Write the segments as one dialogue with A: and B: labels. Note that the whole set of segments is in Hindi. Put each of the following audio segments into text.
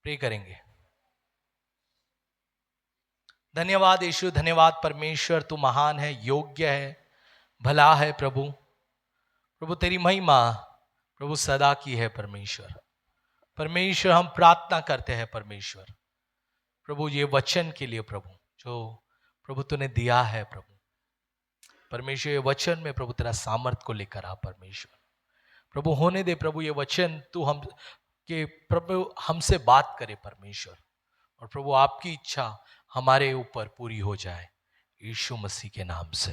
A: प्रे करेंगे। धन्यवाद यीशु, धन्यवाद परमेश्वर, तू महान है, योग्य है, भला है प्रभु। प्रभु तेरी महिमा प्रभु सदा की है परमेश्वर। परमेश्वर हम प्रार्थना करते हैं परमेश्वर, प्रभु ये वचन के लिए प्रभु जो प्रभु तूने दिया है प्रभु परमेश्वर, ये वचन में प्रभु तेरा सामर्थ को लेकर आ परमेश्वर। प्रभु होने दे प्रभु ये वचन तू हम के प्रभु हमसे बात करे परमेश्वर, और प्रभु आपकी इच्छा हमारे ऊपर पूरी हो जाए यीशु मसीह के नाम से,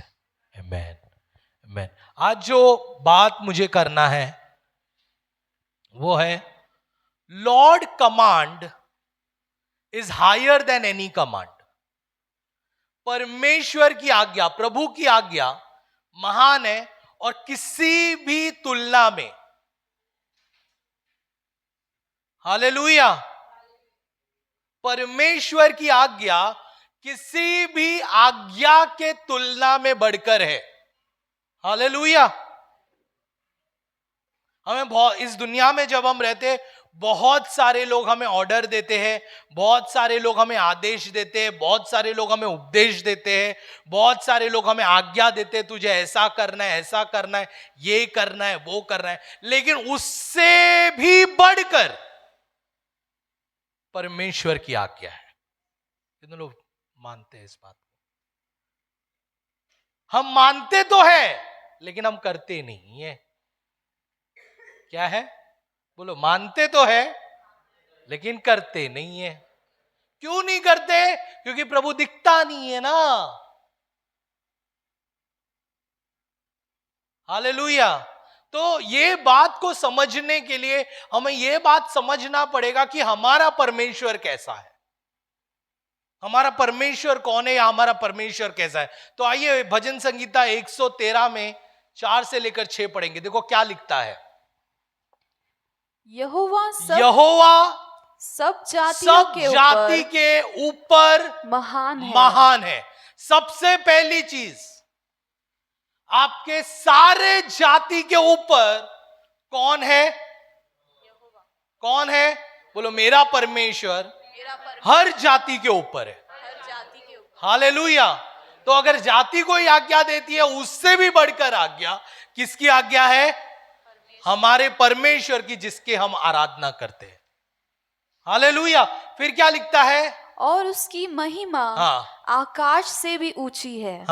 A: आमेन आमेन। आज जो बात मुझे करना है वो है Lord command is higher than any command. परमेश्वर की आज्ञा, प्रभु की आज्ञा महान है और किसी भी तुलना में, हालेलुया, परमेश्वर की आज्ञा किसी भी आज्ञा के तुलना में बढ़कर है। हालेलुया। हमें बहुत, इस दुनिया में जब हम रहते, बहुत सारे लोग हमें ऑर्डर देते हैं, बहुत सारे लोग हमें आदेश देते हैं, बहुत सारे लोग हमें उपदेश देते हैं, बहुत सारे लोग हमें आज्ञा देते हैं, तुझे ऐसा करना है, ऐसा करना है, ये करना है, वो करना है। लेकिन उससे भी बढ़कर परमेश्वर की आज्ञा है। कितने लोग मानते हैं इस बात को? हम मानते तो है लेकिन हम करते नहीं है। क्या है? बोलो, मानते तो है लेकिन करते नहीं है। क्यों नहीं करते? क्योंकि प्रभु दिखता नहीं है ना। हालेलुया। तो ये बात को समझने के लिए हमें ये बात समझना पड़ेगा कि हमारा परमेश्वर कैसा है, हमारा परमेश्वर कौन है, या हमारा परमेश्वर कैसा है। तो आइए भजन संगीता 113 में 4 से लेकर 6 पढ़ेंगे। देखो क्या लिखता है।
B: यहोवा सब
A: जाति के ऊपर महान है। सबसे पहली चीज, आपके सारे जाति के ऊपर कौन है? कौन है? बोलो, मेरा परमेश्वर हर जाति के ऊपर है। हालेलुया। तो अगर जाति को ही आज्ञा देती है, उससे भी बढ़कर आज्ञा किसकी आज्ञा है? हमारे परमेश्वर की, जिसके हम आराधना करते हैं। हालेलुया। फिर क्या लिखता है?
B: और उसकी महिमा आकाश से भी ऊंची है।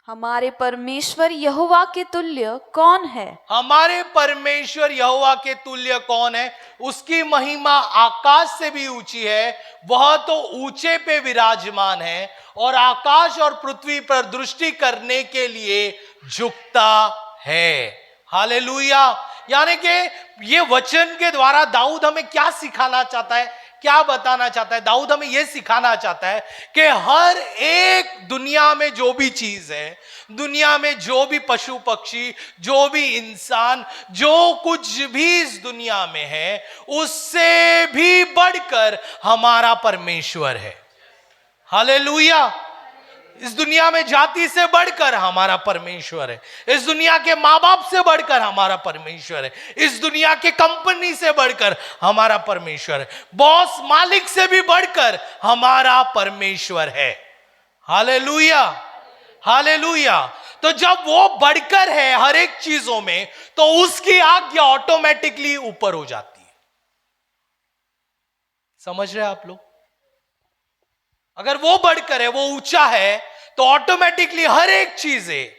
B: हमारे परमेश्वर यहोवा के तुल्य कौन है? हमारे परमेश्वर यहोवा के तुल्य कौन है? उसकी महिमा आकाश से भी ऊंची है। वह तो ऊंचे पे विराजमान है और आकाश और पृथ्वी पर दृष्टि करने के लिए झुकता है। हालेलुया। यानी कि ये वचन के द्वारा दाऊद हमें क्या सिखाना चाहता है, क्या बताना चाहता है? दाऊद हमें यह सिखाना चाहता है कि हर एक दुनिया में जो भी चीज है, दुनिया में जो भी पशु पक्षी, जो भी इंसान, जो कुछ भी इस दुनिया में है, उससे भी बढ़कर हमारा परमेश्वर है। हालेलुया। इस दुनिया में जाति से बढ़कर हमारा परमेश्वर है। इस दुनिया के माँ बाप से बढ़कर हमारा परमेश्वर है। इस दुनिया के कंपनी से बढ़कर हमारा परमेश्वर है। बॉस, मालिक से भी बढ़कर हमारा परमेश्वर है। Hallelujah, hallelujah. तो जब वो बढ़कर है हर एक चीजों में, तो उसकी आज्ञा ऑटोमेटिकली ऊपर हो जाती है। समझ रहे आप लोग? अगर वो बढ़कर है, वो ऊंचा है, तो ऑटोमेटिकली हर एक चीजें,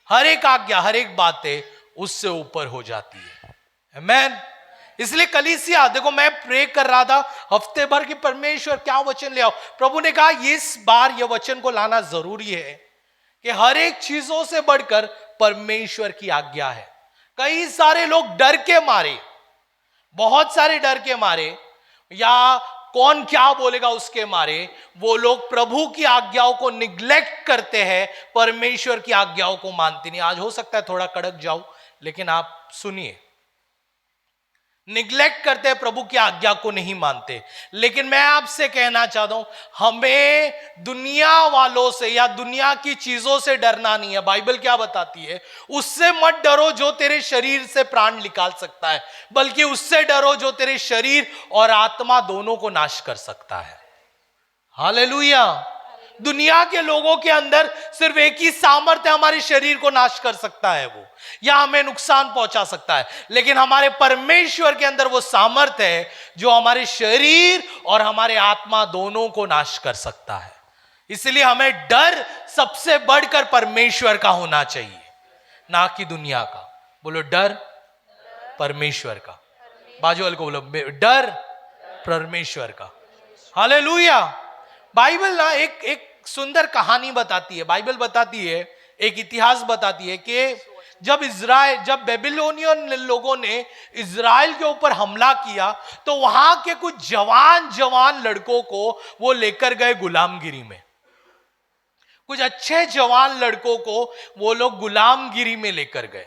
B: हर एक आज्ञा, हर एक बातें उससे ऊपर हो जाती है। आमेन। इसलिए कलीसिया, देखो मैं प्रे कर रहा था हफ्ते भर कि परमेश्वर क्या वचन ले आओ। प्रभु ने कहा इस बार यह वचन को लाना जरूरी है कि हर एक चीजों से बढ़कर परमेश्वर की आज्ञा है। कई सारे लोग डर के मारे, बहुत सारे डर के मारे, या कौन क्या बोलेगा उसके मारे, वो लोग प्रभु की आज्ञाओं को निग्लेक्ट करते हैं, परमेश्वर की आज्ञाओं को मानते नहीं। आज हो सकता है थोड़ा कड़क जाऊं, लेकिन आप सुनिए।
A: निग्लेक्ट करते हैं, प्रभु की आज्ञा को नहीं मानते। लेकिन मैं आपसे कहना चाहता हूं, हमें दुनिया वालों से या दुनिया की चीजों से डरना नहीं है। बाइबल क्या बताती है? उससे मत डरो जो तेरे शरीर से प्राण निकाल सकता है, बल्कि उससे डरो जो तेरे शरीर और आत्मा दोनों को नाश कर सकता है। हालेलुया। दुनिया के लोगों के अंदर सिर्फ एक ही सामर्थ्य हमारे शरीर को नाश कर सकता है, वो या हमें नुकसान पहुंचा सकता है। लेकिन हमारे परमेश्वर के अंदर वो सामर्थ्य है जो हमारे शरीर और हमारे आत्मा दोनों को नाश कर सकता है। इसलिए हमें डर सबसे बढ़कर परमेश्वर का होना चाहिए, ना कि दुनिया का। बोलो डर परमेश्वर का। बाजू वाले को बोलो डर परमेश्वर का। हालेलुया। बाइबल ना एक सुंदर कहानी बताती है। बाइबल बताती है, एक इतिहास बताती है कि जब बेबीलोनियन लोगों ने इज़राइल के ऊपर हमला किया, तो वहां के कुछ जवान लड़कों को वो लेकर गए गुलामगिरी में। कुछ अच्छे जवान लड़कों को वो लोग गुलामगिरी में लेकर गए।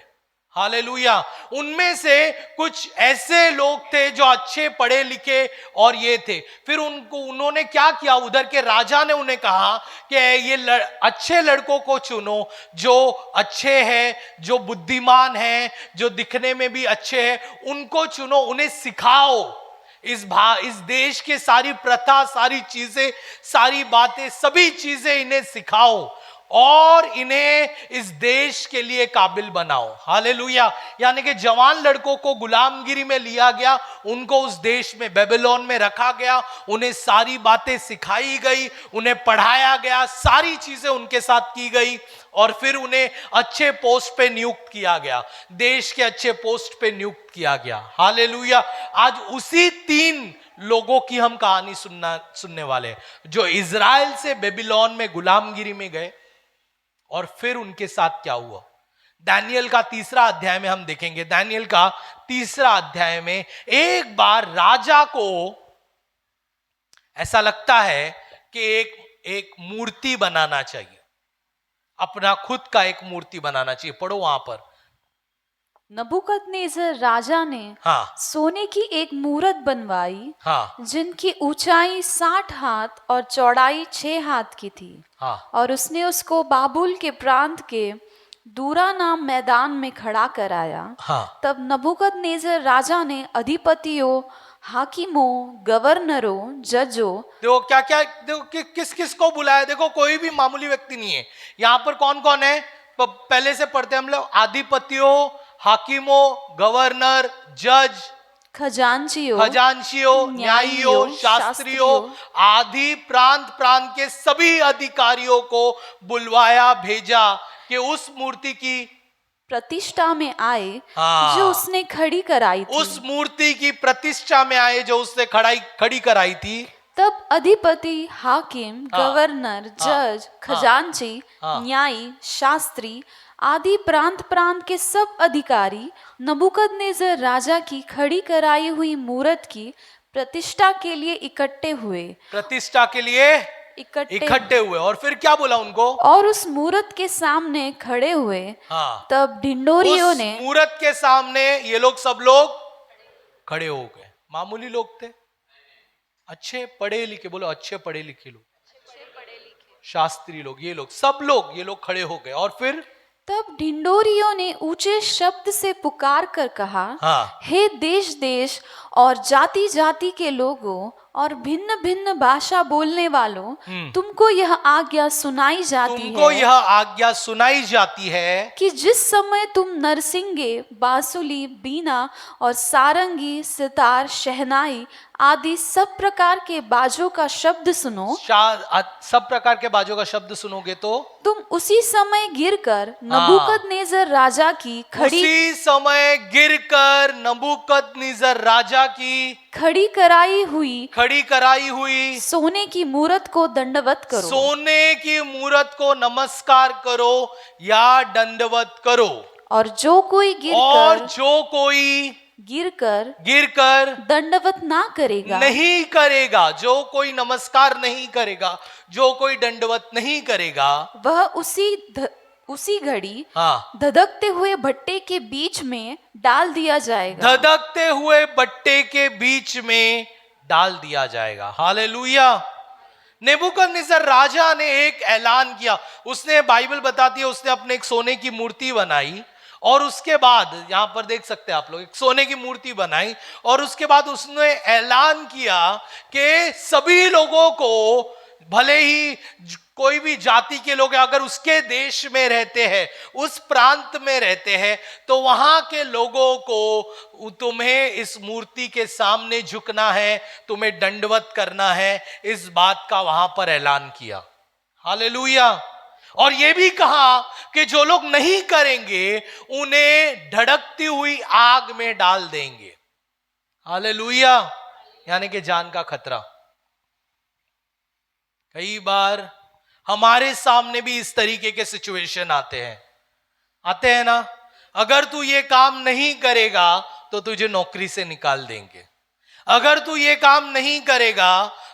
A: हालेलुया। उनमें से कुछ ऐसे लोग थे जो अच्छे पढ़े लिखे और ये थे। फिर उन्होंने क्या किया, उधर के राजा ने उन्हें कहा कि ये अच्छे लड़कों को चुनो, जो अच्छे हैं, जो बुद्धिमान हैं, जो दिखने में भी अच्छे हैं, उनको चुनो, उन्हें सिखाओ इस देश के सारी प्रथा, सारी चीजें, सारी बातें, सभी चीजें इन्हें सिखाओ और इन्हें इस देश के लिए काबिल बनाओ। हालेलुया। यानी कि जवान लड़कों को गुलामगिरी में लिया गया, उनको उस देश में बेबीलोन में रखा गया, उन्हें सारी बातें सिखाई गई, उन्हें पढ़ाया गया, सारी चीजें उनके साथ की गई और फिर उन्हें अच्छे पोस्ट पे नियुक्त किया गया, देश के अच्छे पोस्ट पे नियुक्त किया गया। हालेलुया। आज उसी 3 लोगों की हम कहानी सुनने वाले हैं जो इज़राइल से बेबीलोन में गुलामगिरी में गए और फिर उनके साथ क्या हुआ। दानियल का 3रा अध्याय में हम देखेंगे। दानियल का 3रा अध्याय में एक बार राजा को ऐसा लगता है कि एक मूर्ति बनाना चाहिए, अपना खुद का एक मूर्ति बनाना चाहिए। पढ़ो वहां पर।
B: नबूकदनेस्सर राजा ने सोने की एक मूरत बनवाई, जिनकी ऊंचाई 60 हाथ और चौड़ाई 6 हाथ की थी। और उसने उसको बाबुल के प्रांत के दूरा नाम मैदान में खड़ा कराया। तब नबूकदनेस्सर राजा ने अधिपतियों, हाकिमों, गवर्नरों, जजों,
A: देखो क्या क्या, देखो किस किस को बुलाया। देखो कोई भी मामूली व्यक्ति नहीं है यहाँ पर। कौन कौन है पहले से पढ़ते हम लोग। अधिपतियों, हाकिमों, गवर्नर, जज, खजांचियों, न्यायियों, शास्त्रियों, आदि प्रांत के सभी अधिकारियों को बुलवाया, भेजा कि उस मूर्ति की
B: प्रतिष्ठा में आए जो उसने खड़ी कराई थी।
A: उस मूर्ति की प्रतिष्ठा में आए जो उसने खड़ी कराई थी।
B: तब अधिपति, हाकिम, गवर्नर, जज, खजांची, न्यायी, शास्त्री आदि प्रांत के सब अधिकारी नबूकदनेस्सर राजा की खड़ी कराई हुई मूरत की प्रतिष्ठा के लिए इकट्ठे हुए।
A: प्रतिष्ठा के लिए इकट्ठे हुए। और फिर क्या बोला उनको?
B: और उस मूरत के सामने खड़े हुए। तब ढिंडोरियों ने,
A: मूरत के सामने ये लोग सब लोग खड़े हो गए। मामूली लोग थे, अच्छे पढ़े लिखे, बोलो अच्छे पढ़े लिखे लोग, शास्त्री लोग, ये लोग सब लोग, ये लोग खड़े हो गए। और फिर
B: तब ढिंडोरियों ने ऊंचे शब्द से पुकार कर कहा, हे देश देश और जाति जाति के लोगों और भिन्न भिन्न भाषा बोलने वालों, तुमको यह आज्ञा सुनाई जाती है कि जिस समय तुम नरसिंगे, बांसुली, बीना और सारंगी, सितार, शहनाई आदि सब प्रकार के बाजों का शब्द सुनो,
A: सब प्रकार के बाजों का शब्द सुनोगे तो
B: तुम उसी समय गिरकर नबूकदनेस्सर राजा की खड़ी कराई हुई सोने की मूरत को दंडवत करो।
A: सोने की मूरत को नमस्कार करो या दंडवत करो।
B: और जो कोई गिरकर दंडवत नहीं करेगा,
A: जो कोई नमस्कार नहीं करेगा, जो कोई दंडवत नहीं करेगा,
B: वह उसी घड़ी
A: हाँ,
B: धधकते हुए भट्टे के बीच में डाल दिया जाएगा।
A: धधकते हुए बट्टे के बीच में डाल दिया जाएगा। हालेलुया। नेबूकदनेस्सर राजा ने एक ऐलान किया। उसने, बाइबल बताती है, उसने अपने एक सोने की मूर्ति बनाई और उसके बाद, यहां पर देख सकते हैं आप लोग, एक सोने की मूर्ति बनाई और उसके बाद उसने ऐलान किया कि सभी लोगों को, भले ही कोई भी जाति के लोग अगर उसके देश में रहते हैं, उस प्रांत में रहते हैं, तो वहां के लोगों को तुम्हें इस मूर्ति के सामने झुकना है, तुम्हें दंडवत करना है, इस बात का वहां पर ऐलान किया। हालेलुया। और यह भी कहा कि जो लोग नहीं करेंगे उन्हें धड़कती हुई आग में डाल देंगे। हालेलुया। यानी कि जान का खतरा। कई बार हमारे सामने भी इस तरीके के सिचुएशन आते हैं ना। अगर तू ये काम नहीं करेगा तो तुझे नौकरी से निकाल देंगे, अगर तू ये काम नहीं करेगा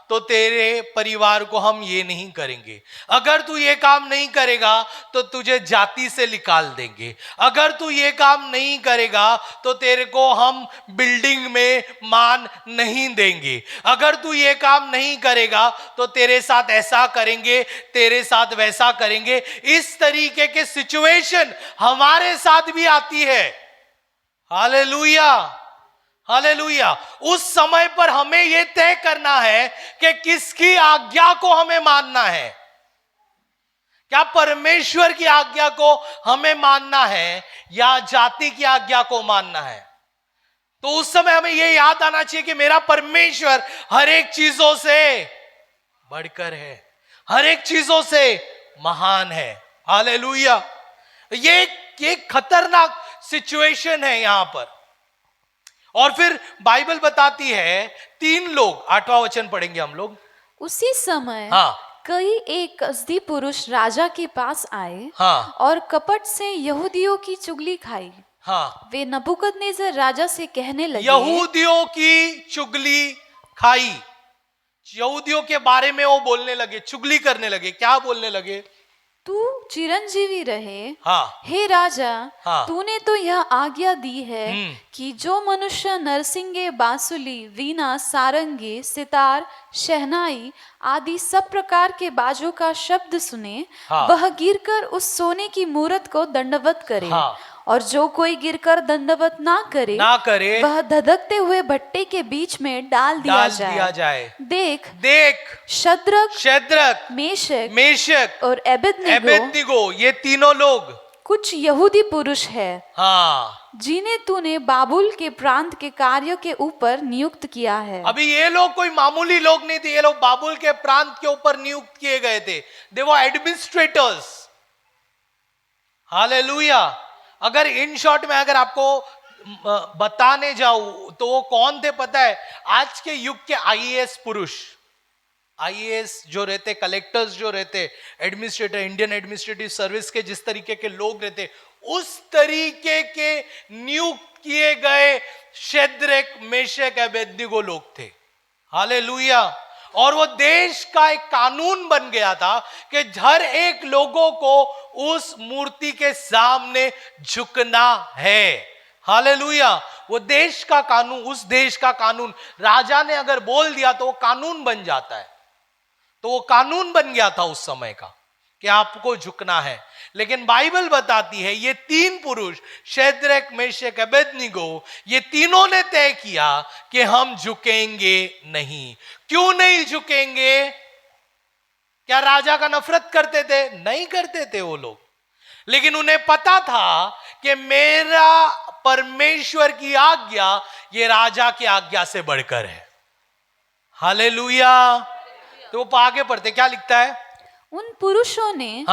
A: तो तेरे परिवार को हम ये नहीं करेंगे, अगर तू ये काम नहीं करेगा तो तुझे जाति से निकाल देंगे, अगर तू ये काम नहीं करेगा तो तेरे को हम बिल्डिंग में मान नहीं देंगे, अगर तू ये काम नहीं करेगा तो तेरे साथ ऐसा करेंगे, तेरे साथ वैसा करेंगे। इस तरीके के सिचुएशन हमारे साथ भी आती है। Hallelujah, hallelujah. उस समय पर हमें यह तय करना है कि किसकी आज्ञा को हमें मानना है। क्या परमेश्वर की आज्ञा को हमें मानना है या जाति की आज्ञा को मानना है? तो उस समय हमें यह याद आना चाहिए कि मेरा परमेश्वर हर एक चीजों से बढ़कर है, हर एक चीजों से महान है। हालेलुया। ये खतरनाक सिचुएशन है यहां पर। और फिर बाइबल बताती है 3 लोग, 8वां वचन पढ़ेंगे हम लोग।
B: उसी समय
A: हाँ,
B: कई एक कसदी पुरुष राजा के पास आए,
A: हाँ,
B: और कपट से यहूदियों की चुगली खाई।
A: हाँ,
B: वे नबूकदनेस्सर राजा से कहने लगे,
A: यहूदियों की चुगली खाई। यहूदियों के बारे में वो बोलने लगे, चुगली करने लगे। क्या बोलने लगे?
B: तू चिरंजीवी रहे,
A: हाँ,
B: हे राजा,
A: हाँ,
B: तूने तो यह आज्ञा दी है कि जो मनुष्य नरसिंगे, बांसुली, वीणा, सारंगी, सितार, शहनाई आदि सब प्रकार के बाजों का शब्द सुने,
A: हाँ,
B: वह गिरकर उस सोने की मूरत को दंडवत करे।
A: हाँ,
B: और जो कोई गिरकर दंडवत ना करे वह धधकते हुए भट्टे के बीच में डाल दिया जाए। देख शद्रक, मेशक और एबेदनीगो,
A: ये तीनों लोग
B: कुछ यहूदी पुरुष है,
A: हाँ,
B: जिन्हें तूने बाबुल के प्रांत के कार्यों के ऊपर नियुक्त किया है।
A: अभी ये लोग कोई मामूली लोग नहीं थे, ये लोग बाबुल के प्रांत के ऊपर नियुक्त किए गए थे। दे वर एडमिनिस्ट्रेटर्स। हालेलुया। अगर इन शॉर्ट में अगर आपको बताने जाऊं तो वो कौन थे पता है? आज के युग के आईएएस पुरुष, आईएएस जो रहते, कलेक्टर्स जो रहते, एडमिनिस्ट्रेटर, इंडियन एडमिनिस्ट्रेटिव सर्विस के जिस तरीके के लोग रहते, उस तरीके के नियुक्त किए गए शद्रक, मेशक, अबेदनीगो लोग थे। हालेलुया। और वो देश का एक कानून बन गया था कि हर एक लोगों को उस मूर्ति के सामने झुकना है। हालेलुया। वो देश का कानून, उस देश का कानून राजा ने अगर बोल दिया तो वो कानून बन जाता है। तो वो कानून बन गया था उस समय का कि आपको झुकना है। लेकिन बाइबल बताती है ये 3 पुरुष, शद्रक, मेशक, अबेदनीगो, ये तीनों ने तय किया कि हम झुकेंगे नहीं। क्यों नहीं झुकेंगे? क्या राजा का नफरत करते थे? नहीं करते थे वो लोग, लेकिन उन्हें पता था कि मेरा परमेश्वर की आज्ञा ये राजा की आज्ञा से बढ़कर है। हालेलुया। तो वो आगे पढ़ते, क्या लिखता है?
B: उन पुरुषों ने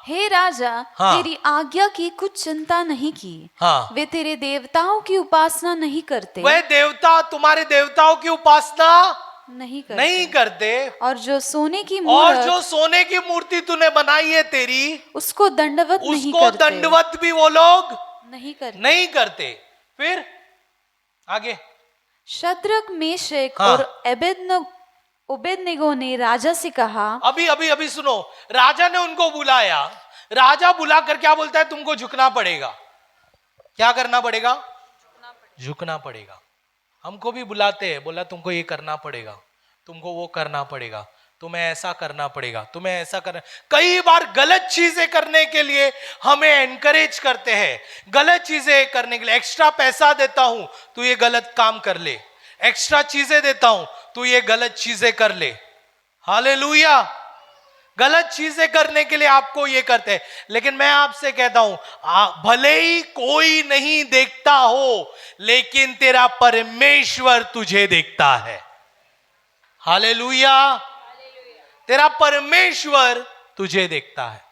B: हे राजा, तेरी आज्ञा की कुछ चिंता नहीं की। वे तेरे देवताओं की उपासना नहीं करते।
A: वे देवता तुम्हारे देवताओं की उपासना नहीं करते।
B: और जो सोने की
A: मूर्ति तूने बनाई है तेरी,
B: उसको दंडवत
A: भी वो लोग
B: नहीं
A: करते। फिर आगे,
B: शद्रक, मेशक और ओबेदनेगो ने राजा से कहा,
A: अभी सुनो, राजा ने उनको बुलाया राजा बुलाकर क्या बोलता है, तुमको झुकना पड़ेगा। क्या करना पड़ेगा? झुकना पड़ेगा। हमको भी बुलाते हैं, बोला तुमको ये करना पड़ेगा, तुमको वो करना पड़ेगा, तुम्हें ऐसा करना पड़ेगा, तुम्हें ऐसा करना। कई बार गलत चीजें करने के लिए हमें एनकरेज करते हैं, गलत चीजें करने के लिए। एक्स्ट्रा पैसा देता हूं तू ये गलत काम कर ले, एक्स्ट्रा चीजें देता हूं तू ये गलत चीजें कर ले। हालेलुया। गलत चीजें करने के लिए आपको ये करते हैं। लेकिन मैं आपसे कहता हूं, भले ही कोई नहीं देखता हो, लेकिन तेरा परमेश्वर तुझे देखता है। हालेलुया। तेरा परमेश्वर तुझे देखता है।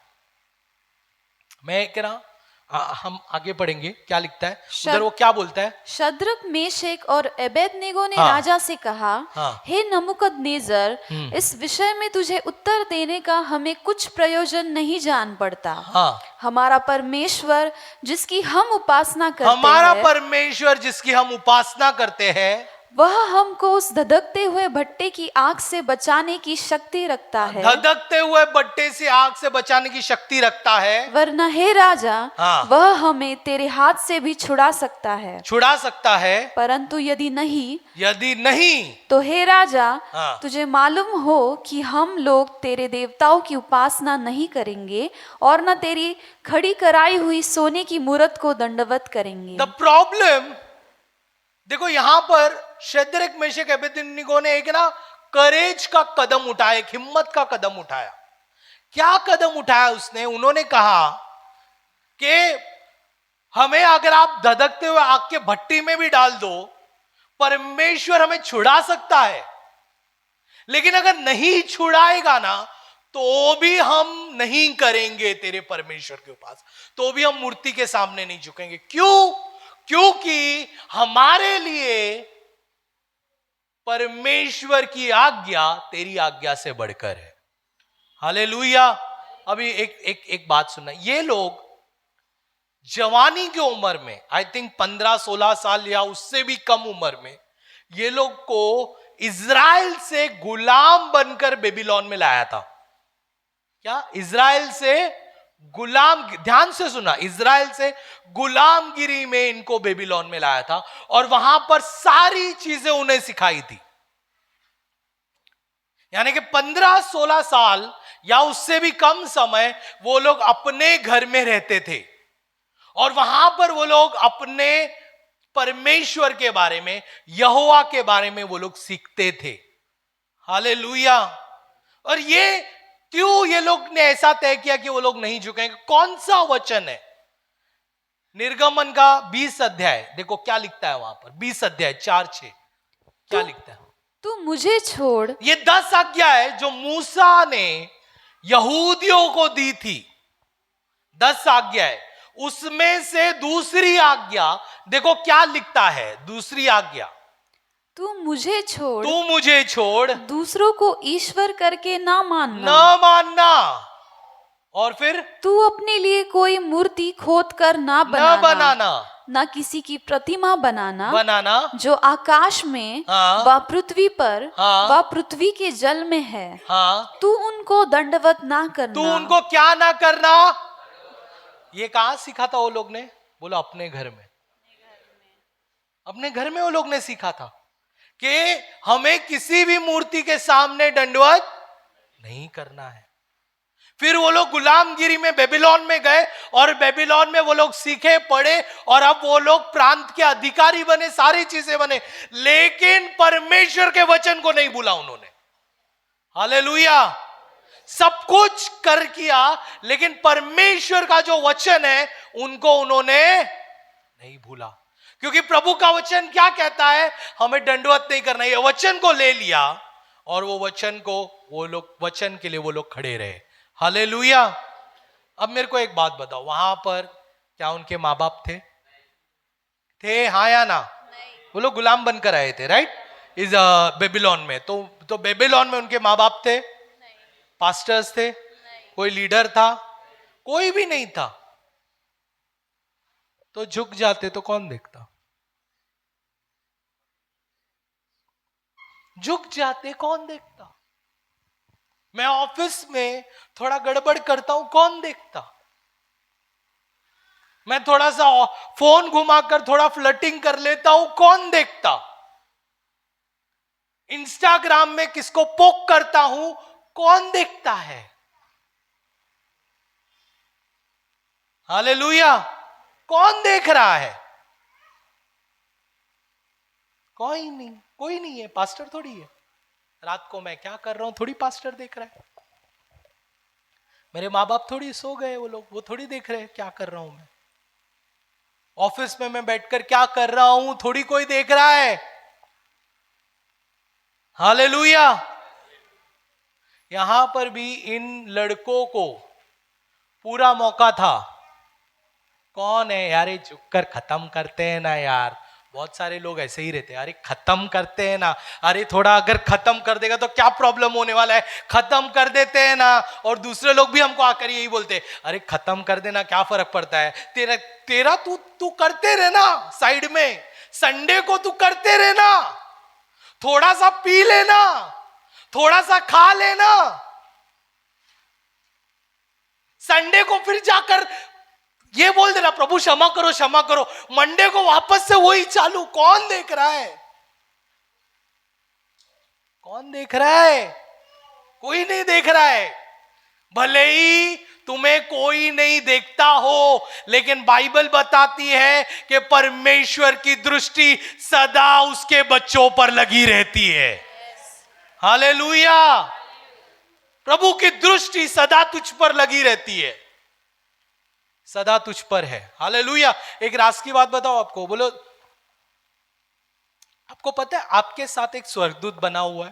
A: मैं कह रहा, हम आगे पढ़ेंगे क्या लिखता है उधर, वो क्या बोलता है।
B: शद्रक, मेशक और अबेदनेगो ने
A: हाँ,
B: राजा से कहा,
A: हाँ,
B: हे नबूकदनेस्सर, इस विषय में तुझे उत्तर देने का हमें कुछ प्रयोजन नहीं जान पड़ता।
A: हाँ,
B: हमारा परमेश्वर जिसकी हम उपासना करते
A: हमारा
B: हैं,
A: परमेश्वर जिसकी हम उपासना करते हैं,
B: वह हमको उस धधकते हुए भट्टे की आग से बचाने की शक्ति रखता है।
A: धधकते हुए भट्टे से आग से बचाने की शक्ति रखता है।
B: वरना हे राजा,
A: हाँ,
B: वह हमें तेरे हाथ से भी छुड़ा सकता है।
A: छुड़ा सकता है,
B: परंतु यदि नहीं तो हे राजा,
A: हाँ,
B: तुझे मालूम हो कि हम लोग तेरे देवताओं की उपासना नहीं करेंगे और न तेरी खड़ी कराई हुई सोने की मूरत को दंडवत करेंगे।
A: द प्रॉब्लम, देखो यहां पर शद्रक, मेशक, अबेदनेगो ने एक ना करेज का कदम उठाया, एक हिम्मत का कदम उठाया। क्या कदम उठाया उसने? उन्होंने कहा कि हमें अगर आप धधकते हुए आग के भट्टी में भी डाल दो, परमेश्वर हमें छुड़ा सकता है। लेकिन अगर नहीं छुड़ाएगा ना, तो भी हम नहीं करेंगे तेरे परमेश्वर के पास, तो भी हम मूर्ति के सामने नहीं झुकेंगे। क्यों? क्योंकि हमारे लिए परमेश्वर की आज्ञा तेरी आज्ञा से बढ़कर है। हालेलुया। अभी एक बात सुनना, ये लोग जवानी की उम्र में, आई थिंक 15-16 साल या उससे भी कम उम्र में, ये लोग को इज़राइल से गुलाम बनकर बेबीलोन में लाया था। क्या? इज़राइल से गुलाम, ध्यान से सुना, इज़राइल से गुलामगिरी में इनको बेबीलोन में लाया था और वहां पर सारी चीजें उन्हें सिखाई थी। यानी कि 15-16 साल या उससे भी कम समय वो लोग अपने घर में रहते थे और वहां पर वो लोग अपने परमेश्वर के बारे में, यहोवा के बारे में वो लोग सीखते थे। हालेलुया। और क्यों ये लोग ने ऐसा तय किया कि वो लोग नहीं झुकेंगे? कौन सा वचन है? निर्गमन का 20 अध्याय, देखो क्या लिखता है वहां पर, 20 अध्याय 4-6 क्या लिखता है?
B: तू मुझे छोड़।
A: ये 10 आज्ञा है जो मूसा ने यहूदियों को दी थी। 10 आज्ञा है, उसमें से दूसरी आज्ञा देखो क्या लिखता है। दूसरी आज्ञा,
B: तू मुझे
A: छोड़
B: दूसरों को ईश्वर करके ना
A: मानना। और फिर
B: तू अपने लिए कोई मूर्ति खोद कर ना बनाना, ना किसी की प्रतिमा बनाना जो आकाश में,
A: हाँ,
B: व पृथ्वी पर,
A: हाँ,
B: व पृथ्वी के जल में है।
A: हाँ,
B: तू उनको दंडवत ना करना।
A: तू उनको क्या ना करना? ये कहां सीखा था वो लोग ने? बोलो अपने घर में। अपने घर में वो लोग ने सीखा था कि हमें किसी भी मूर्ति के सामने दंडवत नहीं करना है। फिर वो लोग गुलामगिरी में बेबीलोन में गए और बेबीलोन में वो लोग सीखे, पढ़े और अब वो लोग प्रांत के अधिकारी बने, सारी चीजें बने, लेकिन परमेश्वर के वचन को नहीं भूला उन्होंने। हालेलुया। सब कुछ कर किया, लेकिन परमेश्वर का जो वचन है उनको उन्होंने नहीं भूला। क्योंकि प्रभु का वचन क्या कहता है? हमें दंडवत नहीं करना। ये वचन को ले लिया और वो वचन को वो लोग, वचन के लिए वो लोग खड़े रहे। हालेलुया। अब मेरे को एक बात बताओ, वहां पर क्या उनके माँ बाप थे? हाँ या ना? वो लोग गुलाम बनकर आए थे, राइट, इस बेबीलोन में। तो बेबीलोन में उनके माँ बाप थे? पास्टर्स थे? कोई लीडर था? कोई भी नहीं था। तो झुक जाते तो कौन देखता? झुक जाते कौन देखता? मैं ऑफिस में थोड़ा गड़बड़ करता हूं, कौन देखता? मैं थोड़ा सा फोन घुमाकर थोड़ा फ्लर्टिंग कर लेता हूं, कौन देखता? इंस्टाग्राम में किसको पोक करता हूं, कौन देखता है? हालेलुया। कौन देख रहा है? कोई नहीं है। पास्टर थोड़ी है। रात को मैं क्या कर रहा हूं थोड़ी पास्टर देख रहा है। मेरे माँ बाप थोड़ी सो गए, वो थोड़ी देख रहे हैं क्या कर रहा हूं मैं। ऑफिस में मैं बैठकर क्या कर रहा हूं थोड़ी कोई देख रहा है। हालेलुया। यहां पर भी इन लड़कों को पूरा मौका था। कौन है यार, ये झुककर खत्म करते हैं ना यार। बहुत सारे लोग ऐसे ही रहते हैं, अरे खत्म करते हैं ना, अरे थोड़ा अगर खत्म कर देगा तो क्या प्रॉब्लम होने वाला है, खत्म कर देते हैं ना। और दूसरे लोग भी हमको आकर यही बोलते हैं, अरे खत्म कर देना क्या फर्क पड़ता है, तेरा तू करते रहना साइड में, संडे को तू करते रहना, थोड़ा सा पी लेना, थोड़ा सा खा लेना, संडे को फिर जाकर ये बोल देना प्रभु क्षमा करो क्षमा करो, मंडे को वापस से वही चालू। कौन देख रहा है? कौन देख रहा है? कोई नहीं देख रहा है। भले ही तुम्हें कोई नहीं देखता हो, लेकिन बाइबल बताती है कि परमेश्वर की दृष्टि सदा उसके बच्चों पर लगी रहती है। हालेलुया। प्रभु की दृष्टि सदा तुझ पर लगी रहती है, सदा तुझ पर है। हालेलुया। एक राज की बात बताओ आपको, बोलो आपको पता है आपके साथ एक स्वर्गदूत बना हुआ है?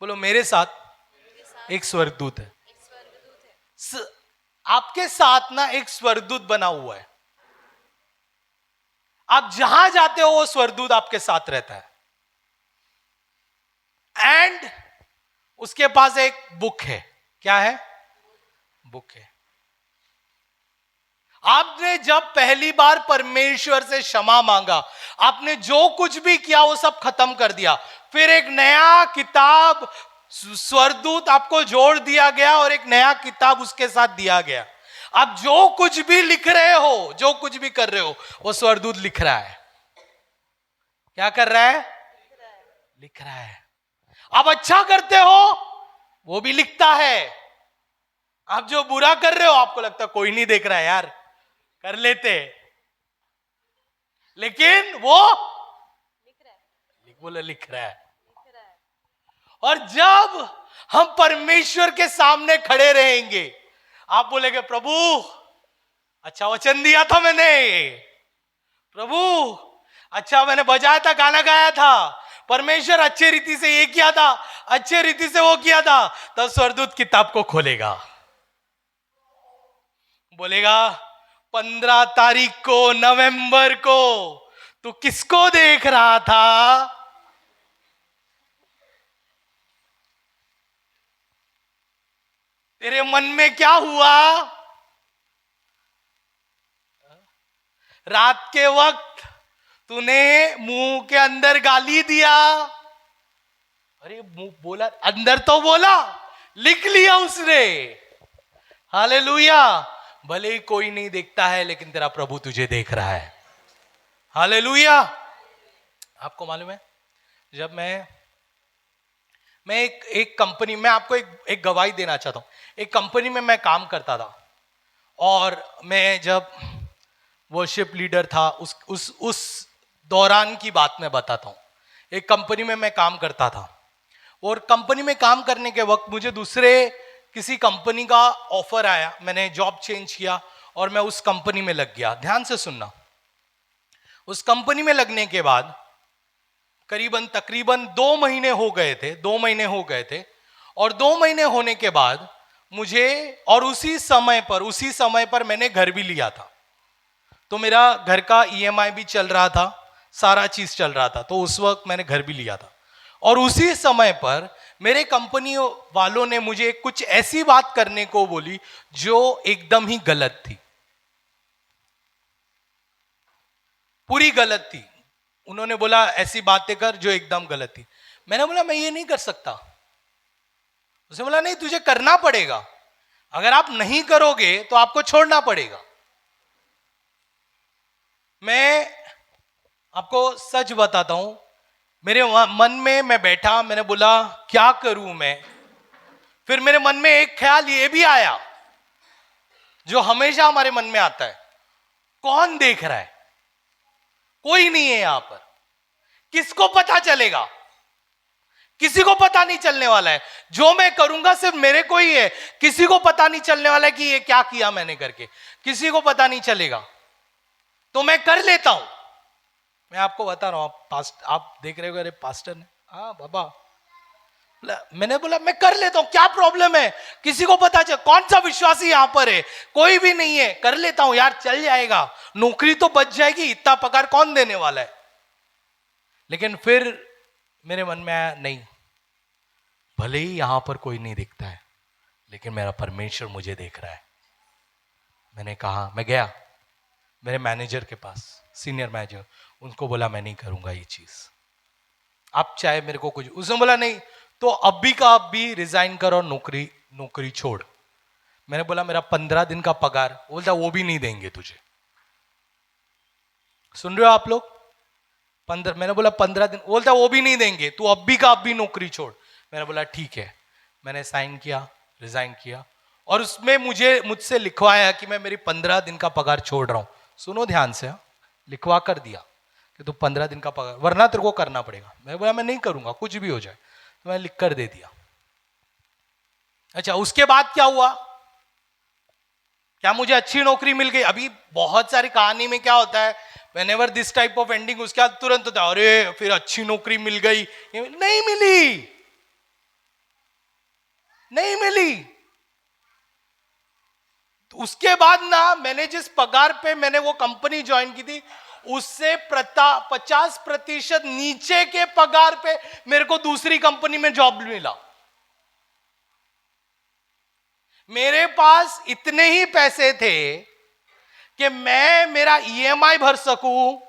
A: बोलो मेरे साथ एक स्वर्गदूत है। आपके साथ ना एक स्वर्गदूत बना हुआ है। आप जहां जाते हो वो स्वर्गदूत आपके साथ रहता है। एंड उसके पास एक बुक है। क्या है? बुक है। आपने जब पहली बार परमेश्वर से क्षमा मांगा, आपने जो कुछ भी किया वो सब खत्म कर दिया, फिर एक नया किताब स्वर्गदूत आपको जोड़ दिया गया और एक नया किताब उसके साथ दिया गया। आप जो कुछ भी लिख रहे हो, जो कुछ भी कर रहे हो, वो स्वर्गदूत लिख रहा है। क्या कर रहा है? लिख रहा है। आप अच्छा करते हो, वो भी लिखता है। आप जो बुरा कर रहे हो, आपको लगता है कोई नहीं देख रहा है यार, कर लेते, लेकिन वो लिख रहा है। और जब हम परमेश्वर के सामने खड़े रहेंगे, आप बोलेंगे प्रभु अच्छा वचन दिया था मैंने, प्रभु अच्छा मैंने बजाया था, गाना गाया था, परमेश्वर अच्छे रीति से ये किया था, अच्छे रीति से वो किया था। तब स्वर्गदूत किताब को खोलेगा, बोलेगा 15 तारीख को नवंबर को तू किसको देख रहा था? तेरे मन में क्या हुआ? रात के वक्त तूने मुंह के अंदर गाली दिया। अरे मुंह बोला, अंदर तो बोला, लिख लिया उसने। हालेलुया। भले ही कोई नहीं देखता है, लेकिन तेरा प्रभु तुझे देख रहा है। हालेलुया। आपको मालूम है, जब मैं एक कंपनी में, आपको एक गवाही देना चाहता हूं। एक कंपनी में मैं काम करता था, और मैं जब वर्शिप लीडर था, उस दौरान की बात मैं बताता हूं। एक कंपनी में मैं काम करता था, और कंपनी में काम करने के वक्त मुझे दूसरे किसी कंपनी का ऑफर आया। मैंने जॉब चेंज किया और मैं उस कंपनी में लग गया। ध्यान से सुनना, उस कंपनी में लगने के बाद तकरीबन 2 महीने हो गए थे। 2 महीने हो गए थे, और 2 महीने होने के बाद मुझे, और उसी समय पर मैंने घर भी लिया था। तो मेरा घर का EMI भी चल रहा था, सारा चीज चल रहा था। तो उस वक्त मैंने घर भी लिया था, और उसी समय पर मेरे कंपनी वालों ने मुझे कुछ ऐसी बात करने को बोली जो एकदम ही गलत थी, पूरी गलत थी। उन्होंने बोला ऐसी बातें कर जो एकदम गलत थी। मैंने बोला मैं ये नहीं कर सकता। उसने बोला नहीं, तुझे करना पड़ेगा, अगर आप नहीं करोगे तो आपको छोड़ना पड़ेगा। मैं आपको सच बताता हूं, मेरे मन में मैं बैठा, मैंने बोला क्या करूं मैं। फिर मेरे मन में एक ख्याल ये भी आया जो हमेशा हमारे मन में आता है, कौन देख रहा है? कोई नहीं है यहां पर, किसको पता चलेगा? किसी को पता नहीं चलने वाला है। जो मैं करूंगा सिर्फ मेरे को ही है, किसी को पता नहीं चलने वाला है कि ये क्या किया मैंने करके, किसी को पता नहीं चलेगा। तो मैं कर लेता हूं। मैं आपको बता रहा हूं, आप देख रहे हो अरे पास्टर ने, हाँ बाबा, मैंने बोला मैं कर लेता हूं, क्या प्रॉब्लम है? किसी को पता चल, कौन सा विश्वासी यहां पर है? कोई भी नहीं है, कर लेता हूं यार, चल जाएगा, नौकरी तो बच जाएगी, इतना पगार कौन देने वाला है। लेकिन फिर मेरे मन में आया, नहीं, भले ही यहां पर कोई नहीं दिखता है, लेकिन मेरा परमेश्वर मुझे देख रहा है। मैंने कहा, मैं गया मेरे मैनेजर के पास, सीनियर मैनेजर, उनको बोला मैं नहीं करूंगा ये चीज, आप चाहे मेरे को कुछ। उसने बोला नहीं तो अभी का अभी रिजाइन करो, नौकरी छोड़। मैंने बोला मेरा 15 दिन का पगार, बोलता वो भी नहीं देंगे तुझे। सुन रहे हो आप लोग? मैंने बोला 15 दिन, बोलता वो भी नहीं देंगे, तू अभी का अभी नौकरी छोड़। मैंने बोला ठीक है। मैंने साइन किया, रिजाइन किया, और उसमें मुझसे लिखवाया कि मैं मेरी 15 दिन का पगार छोड़ रहा हूं। सुनो ध्यान से, लिखवा कर दिया कि तू 15 दिन का पगार, वरना तेरे को करना पड़ेगा। मैं बोला मैं नहीं करूंगा, कुछ भी हो जाए। तो मैंने लिख कर दे दिया। अच्छा, उसके बाद क्या हुआ? क्या मुझे अच्छी नौकरी मिल गई? अभी बहुत सारी कहानी में क्या होता है, whenever this type of ending, उसके बाद तुरंत होता है अरे फिर अच्छी नौकरी मिल गई। नहीं मिली, नहीं मिली। तो उसके बाद ना, मैंने जिस पगार पे मैंने वो कंपनी ज्वाइन की थी, उससे 50% नीचे के पगार पे मेरे को दूसरी कंपनी में जॉब मिला। मेरे पास इतने ही पैसे थे कि मैं मेरा ईएमआई भर सकूं,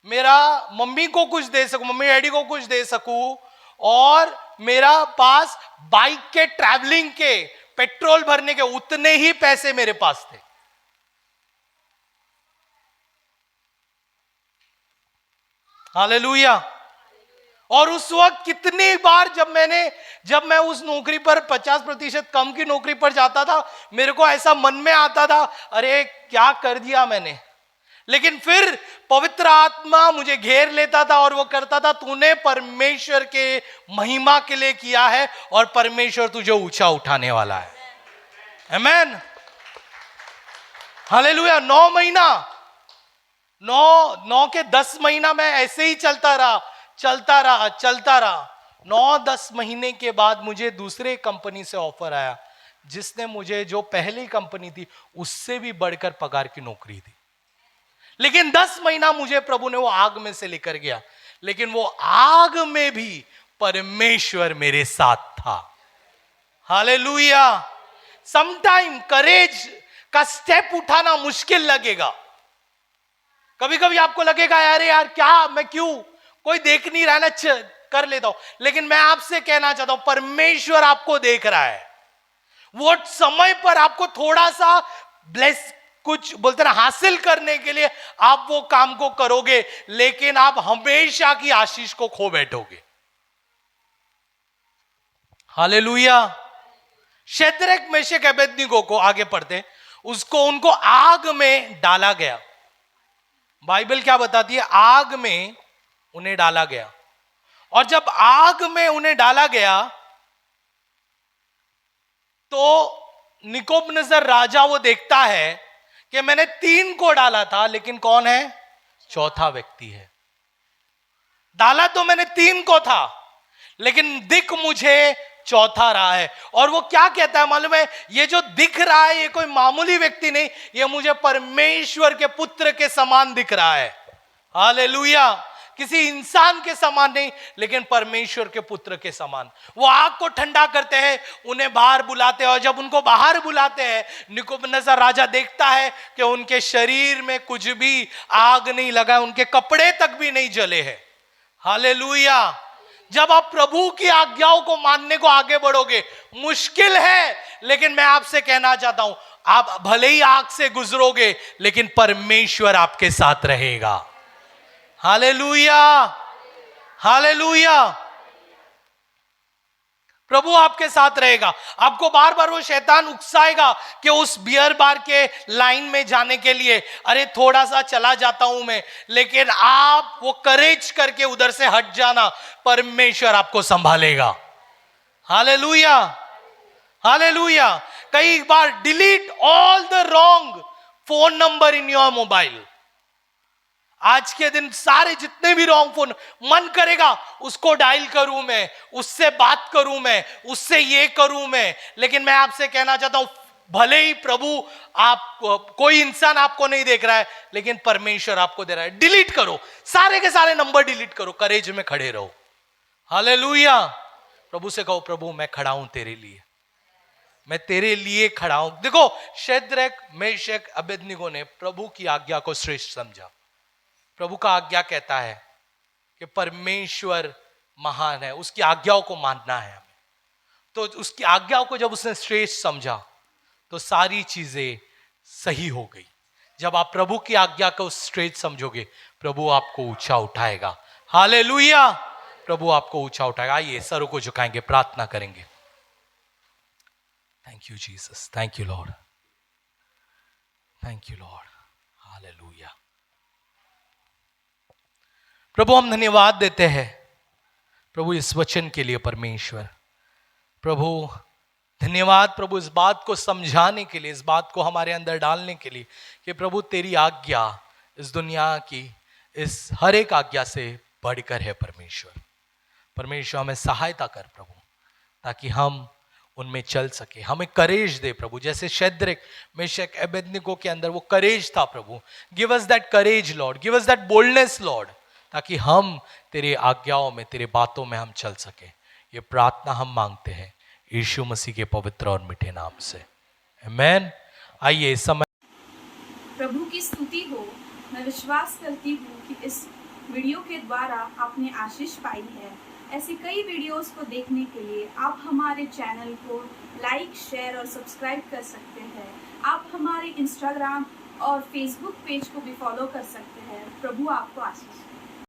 A: मेरा मम्मी को कुछ दे सकूं, मम्मी डैडी को कुछ दे सकूं, और मेरा पास बाइक के ट्रैवलिंग के, पेट्रोल भरने के उतने ही पैसे मेरे पास थे। हालेलुया। और उस वक्त कितनी बार जब मैं उस नौकरी पर 50% कम की नौकरी पर जाता था, मेरे को ऐसा मन में आता था अरे क्या कर दिया मैंने। लेकिन फिर पवित्र आत्मा मुझे घेर लेता था और वो करता था, तूने परमेश्वर के महिमा के लिए किया है और परमेश्वर तुझे ऊंचा उठाने वाला है। आमीन, हालेलुया। 9 महीना, 9 के 10 महीना मैं ऐसे ही चलता रहा। 9-10 महीने के बाद मुझे दूसरे कंपनी से ऑफर आया, जिसने मुझे, जो पहली कंपनी थी उससे भी बढ़कर पगार की नौकरी थी। लेकिन 10 महीना मुझे प्रभु ने वो आग में से लेकर गया, लेकिन वो आग में भी परमेश्वर मेरे साथ था। हालेलुया। समटाइम करेज का स्टेप उठाना मुश्किल लगेगा। कभी कभी आपको लगेगा अरे यार क्या, मैं क्यों, कोई देख नहीं रहा ना, कर लेता हूं। लेकिन मैं आपसे कहना चाहता हूं, परमेश्वर आपको देख रहा है। वो समय पर आपको थोड़ा सा ब्लेस, कुछ बोलते ना, हासिल करने के लिए आप वो काम को करोगे, लेकिन आप हमेशा की आशीष को खो बैठोगे। हालेलुया। शद्रक मेशक अबेदनीगो को, आगे पढ़ते, उनको आग में डाला गया। बाइबल क्या बताती है? आग में उन्हें डाला गया। और जब आग में उन्हें डाला गया तो निकोबनजर राजा वो देखता है कि मैंने 3 को डाला था, लेकिन कौन है? चौथा व्यक्ति है। डाला तो मैंने 3 को था, लेकिन दिख मुझे चौथा रहा है। और वो क्या कहता है मालूम है? ये जो दिख रहा है ये कोई मामूली व्यक्ति नहीं, ये मुझे परमेश्वर के पुत्र के समान दिख रहा है। हालेलुया। किसी इंसान के समान नहीं, लेकिन परमेश्वर के पुत्र के समान। वो आग को ठंडा करते हैं, उन्हें बाहर बुलाते हैं, और जब उनको बाहर बुलाते हैं, निबूकदनेस्सर राजा देखता है कि उनके शरीर में कुछ भी आग नहीं लगा, उनके कपड़े तक भी नहीं जले हैं। हालेलुया। जब आप प्रभु की आज्ञाओं को मानने को आगे बढ़ोगे, मुश्किल है, लेकिन मैं आपसे कहना चाहता हूं, आप भले ही आग से गुजरोगे, लेकिन परमेश्वर आपके साथ रहेगा। Hallelujah, hallelujah. प्रभु आपके साथ रहेगा। आपको बार बार वो शैतान उकसाएगा कि उस बियर बार के लाइन में जाने के लिए, अरे थोड़ा सा चला जाता हूं मैं, लेकिन आप वो करेज करके उधर से हट जाना, परमेश्वर आपको संभालेगा। Hallelujah, hallelujah. कई बार delete all the wrong phone number in your mobile. आज के दिन सारे जितने भी रॉन्ग फोन मन करेगा उसको डायल करूं मैं, उससे बात करूं मैं, उससे ये करूं मैं, लेकिन मैं आपसे कहना चाहता हूं, भले ही प्रभु आप, कोई इंसान आपको नहीं देख रहा है, लेकिन परमेश्वर आपको दे रहा है। डिलीट करो, सारे के सारे नंबर डिलीट करो, करेज में खड़े रहो। हालेलुया। प्रभु से कहो, प्रभु मैं खड़ा हूं तेरे लिए, मैं तेरे लिए खड़ा हूं। देखो, शद्रक, मेशक, अबेदनीगो ने प्रभु की आज्ञा को श्रेष्ठ समझा। प्रभु का आज्ञा कहता है कि परमेश्वर महान है, उसकी आज्ञाओं को मानना है हमें। तो उसकी आज्ञाओं को जब उसने श्रेष्ठ समझा तो सारी चीजें सही हो गई। जब आप प्रभु की आज्ञा को श्रेष्ठ समझोगे, प्रभु आपको ऊंचा उठाएगा। हालेलुया, प्रभु आपको ऊंचा उठाएगा। आइए सरों को झुकाएंगे, प्रार्थना करेंगे। Thank you Jesus, thank you lord, thank you lord. Hallelujah. प्रभु हम धन्यवाद देते हैं प्रभु इस वचन के लिए। परमेश्वर प्रभु धन्यवाद प्रभु इस बात को समझाने के लिए, इस बात को हमारे अंदर डालने के लिए कि प्रभु तेरी आज्ञा इस दुनिया की इस हर एक आज्ञा से बढ़कर है। परमेश्वर, परमेश्वर हमें सहायता कर प्रभु, ताकि हम उनमें चल सके। हमें करेज दे प्रभु, जैसे शद्रक, मेशक, अबेदनीगो के अंदर वो करेज था प्रभु। Give us that courage lord, give us that boldness lord, ताकि हम तेरे आज्ञाओं में, तेरे बातों में हम चल सके। ये प्रार्थना हम मांगते हैं यीशु मसीह के पवित्र और मीठे नाम से, आमीन। आइए इस समय
C: प्रभु की स्तुति हो। मैं विश्वास करती हूँ कि इस वीडियो के द्वारा आपने आशीष पाई है। ऐसी कई वीडियोस को देखने के लिए आप हमारे चैनल को लाइक, शेयर और सब्सक्राइब कर सकते हैं। आप हमारे इंस्टाग्राम और फेसबुक पेज को भी फॉलो कर सकते हैं। प्रभु आपको आशीष दे।